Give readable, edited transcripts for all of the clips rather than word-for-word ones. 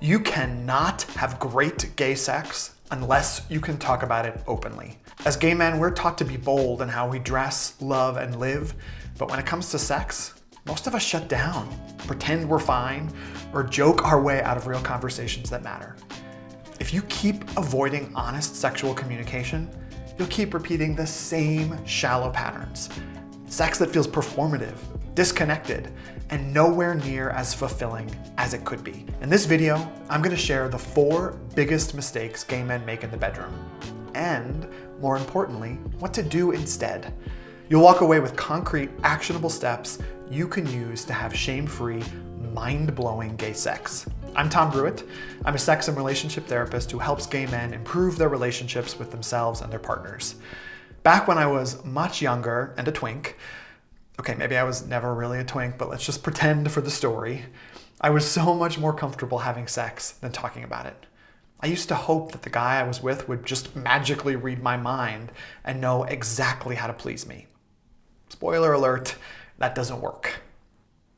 You cannot have great gay sex unless you can talk about it openly. As gay men, we're taught to be bold in how we dress, love, and live, but when it comes to sex, most of us shut down, pretend we're fine, or joke our way out of real conversations that matter. If you keep avoiding honest sexual communication, you'll keep repeating the same shallow patterns. Sex that feels performative, disconnected, and nowhere near as fulfilling as it could be. In this video, I'm going to share the 4 biggest mistakes gay men make in the bedroom, and more importantly, what to do instead. You'll walk away with concrete, actionable steps you can use to have shame-free, mind-blowing gay sex. I'm Tom Brewitt. I'm a sex and relationship therapist who helps gay men improve their relationships with themselves and their partners. Back when I was much younger and a twink, okay, maybe I was never really a twink, but let's just pretend for the story, I was so much more comfortable having sex than talking about it. I used to hope that the guy I was with would just magically read my mind and know exactly how to please me. Spoiler alert, that doesn't work.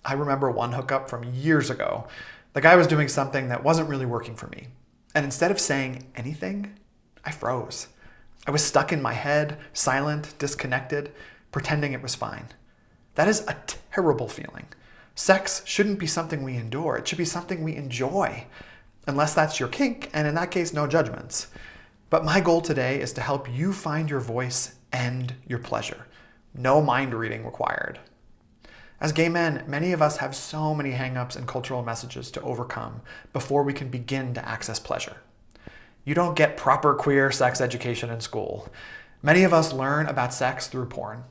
I remember one hookup from years ago. The guy was doing something that wasn't really working for me. And instead of saying anything, I froze. I was stuck in my head, silent, disconnected, pretending it was fine. That is a terrible feeling. Sex shouldn't be something we endure. It should be something we enjoy. Unless that's your kink, and in that case, no judgments. But my goal today is to help you find your voice and your pleasure. No mind reading required. As gay men, many of us have so many hang-ups and cultural messages to overcome before we can begin to access pleasure. You don't get proper queer sex education in school. Many of us learn about sex through porn.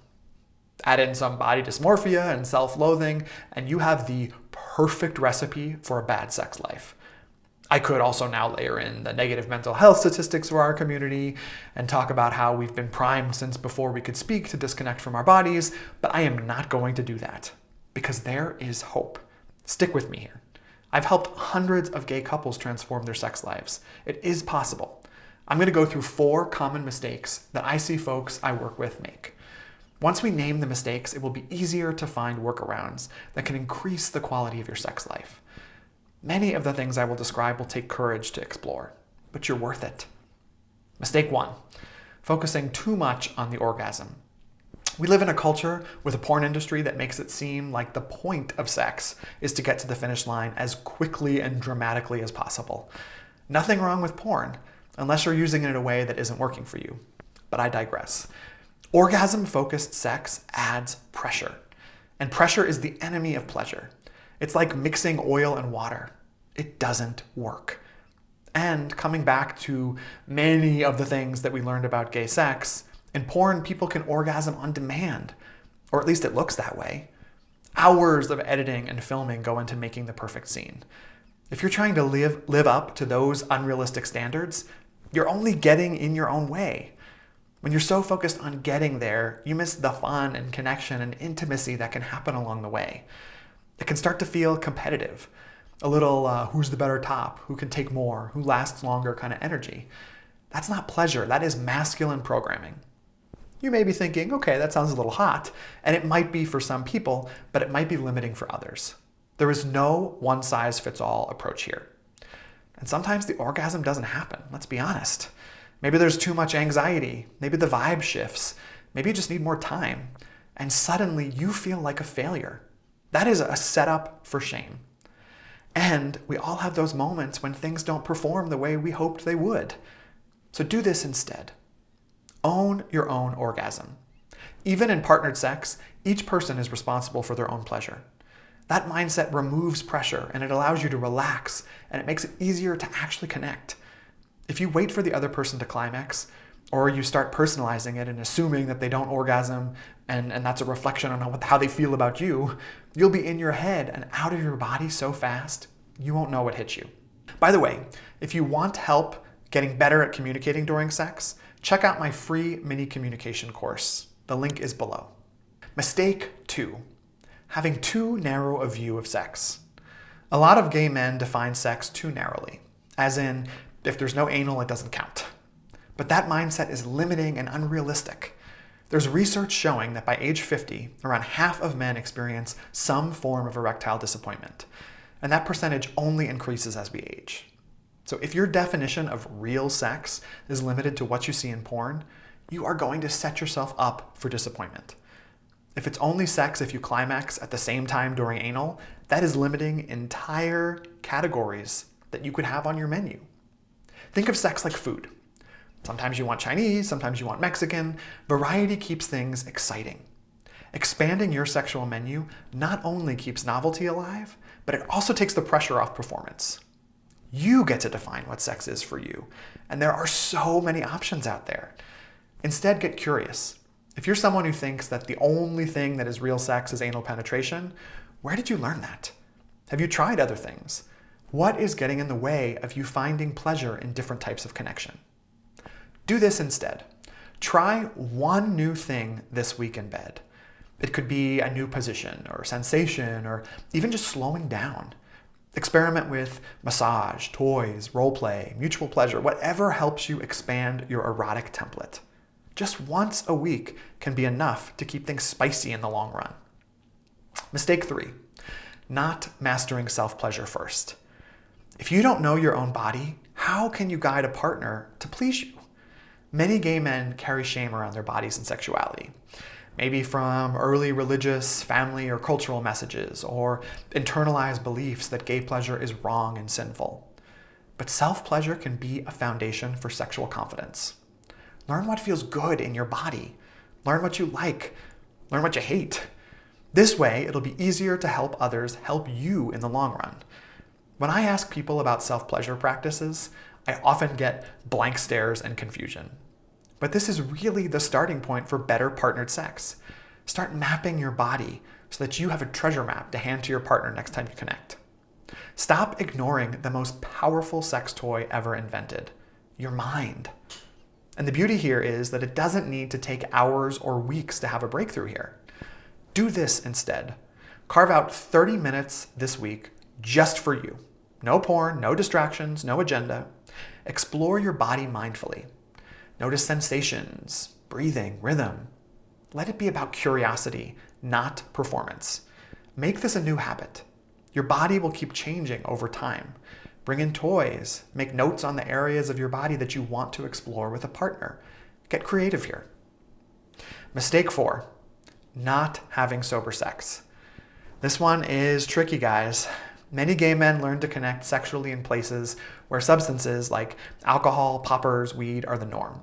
Add in some body dysmorphia and self-loathing, and you have the perfect recipe for a bad sex life. I could also now layer in the negative mental health statistics for our community and talk about how we've been primed since before we could speak to disconnect from our bodies, but I am not going to do that because there is hope. Stick with me here. I've helped hundreds of gay couples transform their sex lives. It is possible. I'm going to go through 4 common mistakes that I see folks I work with make. Once we name the mistakes, it will be easier to find workarounds that can increase the quality of your sex life. Many of the things I will describe will take courage to explore, but you're worth it. Mistake 1, focusing too much on the orgasm. We live in a culture with a porn industry that makes it seem like the point of sex is to get to the finish line as quickly and dramatically as possible. Nothing wrong with porn, unless you're using it in a way that isn't working for you. But I digress. Orgasm-focused sex adds pressure, and pressure is the enemy of pleasure. It's like mixing oil and water. It doesn't work. And coming back to many of the things that we learned about gay sex, in porn, people can orgasm on demand, or at least it looks that way. Hours of editing and filming go into making the perfect scene. If you're trying to live up to those unrealistic standards, you're only getting in your own way. When you're so focused on getting there, you miss the fun and connection and intimacy that can happen along the way. It can start to feel competitive, a little who's the better top, who can take more, who lasts longer kind of energy. That's not pleasure, that is masculine programming. You may be thinking, okay, that sounds a little hot, and it might be for some people, but it might be limiting for others. There is no one-size-fits-all approach here. And sometimes the orgasm doesn't happen, let's be honest. Maybe there's too much anxiety, maybe the vibe shifts, maybe you just need more time, and suddenly you feel like a failure. That is a setup for shame. And we all have those moments when things don't perform the way we hoped they would. So do this instead. Own your own orgasm. Even in partnered sex, each person is responsible for their own pleasure. That mindset removes pressure and it allows you to relax and it makes it easier to actually connect. If you wait for the other person to climax, or you start personalizing it and assuming that they don't orgasm and that's a reflection on how they feel about you, you'll be in your head and out of your body so fast, you won't know what hit you. By the way, if you want help getting better at communicating during sex, check out my free mini communication course. The link is below. Mistake 2, having too narrow a view of sex. A lot of gay men define sex too narrowly, as in, if there's no anal, it doesn't count. But that mindset is limiting and unrealistic. There's research showing that by age 50, around half of men experience some form of erectile disappointment. and that percentage only increases as we age. So if your definition of real sex is limited to what you see in porn, you are going to set yourself up for disappointment. If it's only sex if you climax at the same time during anal, that is limiting entire categories that you could have on your menu. Think of sex like food. Sometimes you want Chinese, sometimes you want Mexican. Variety keeps things exciting. Expanding your sexual menu not only keeps novelty alive, but it also takes the pressure off performance. You get to define what sex is for you, and there are so many options out there. Instead, get curious. If you're someone who thinks that the only thing that is real sex is anal penetration, where did you learn that? Have you tried other things? What is getting in the way of you finding pleasure in different types of connection? Do this instead. Try one new thing this week in bed. It could be a new position or sensation or even just slowing down. Experiment with massage, toys, role play, mutual pleasure, whatever helps you expand your erotic template. Just once a week can be enough to keep things spicy in the long run. Mistake 3, not mastering self-pleasure first. If you don't know your own body, how can you guide a partner to please you? Many gay men carry shame around their bodies and sexuality. Maybe from early religious, family, or cultural messages, or internalized beliefs that gay pleasure is wrong and sinful. But self-pleasure can be a foundation for sexual confidence. Learn what feels good in your body. Learn what you like. Learn what you hate. This way, it'll be easier to help others help you in the long run. When I ask people about self-pleasure practices, I often get blank stares and confusion. But this is really the starting point for better partnered sex. Start mapping your body so that you have a treasure map to hand to your partner next time you connect. Stop ignoring the most powerful sex toy ever invented, your mind. And the beauty here is that it doesn't need to take hours or weeks to have a breakthrough here. Do this instead. Carve out 30 minutes this week just for you. No porn, no distractions, no agenda. Explore your body mindfully. Notice sensations, breathing, rhythm. Let it be about curiosity, not performance. Make this a new habit. Your body will keep changing over time. Bring in toys. Make notes on the areas of your body that you want to explore with a partner. Get creative here. Mistake 4, not having sober sex. This one is tricky, guys. Many gay men learn to connect sexually in places where substances like alcohol, poppers, weed are the norm.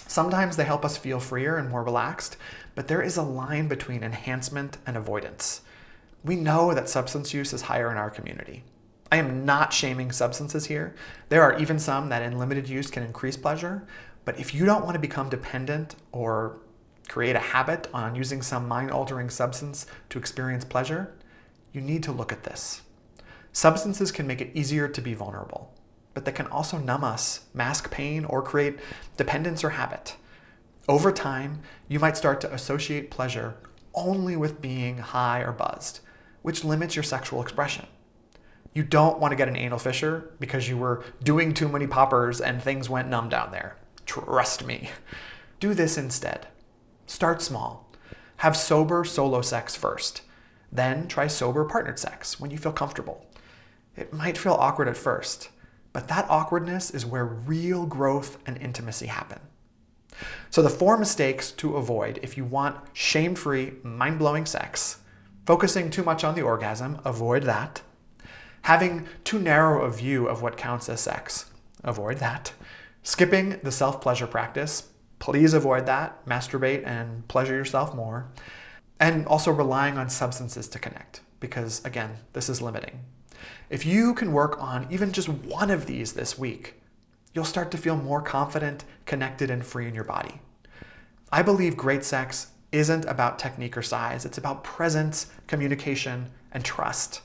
Sometimes they help us feel freer and more relaxed, but there is a line between enhancement and avoidance. We know that substance use is higher in our community. I am not shaming substances here. There are even some that in limited use can increase pleasure, but if you don't want to become dependent or create a habit on using some mind-altering substance to experience pleasure, you need to look at this. Substances can make it easier to be vulnerable, but they can also numb us, mask pain, or create dependence or habit. Over time, you might start to associate pleasure only with being high or buzzed, which limits your sexual expression. You don't want to get an anal fissure because you were doing too many poppers and things went numb down there. Trust me. Do this instead. Start small. Have sober solo sex first. Then try sober partnered sex when you feel comfortable. It might feel awkward at first, but that awkwardness is where real growth and intimacy happen. So the 4 mistakes to avoid if you want shame-free, mind-blowing sex: focusing too much on the orgasm, avoid that. Having too narrow a view of what counts as sex, avoid that. Skipping the self-pleasure practice, please avoid that. Masturbate and pleasure yourself more. And also relying on substances to connect, because again, this is limiting. If you can work on even just one of these this week, you'll start to feel more confident, connected, and free in your body. I believe great sex isn't about technique or size. It's about presence, communication, and trust.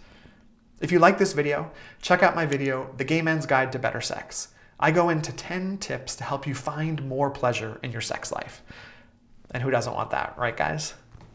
If you like this video, check out my video, The Gay Man's Guide to Better Sex. I go into 10 tips to help you find more pleasure in your sex life. And who doesn't want that, right, guys?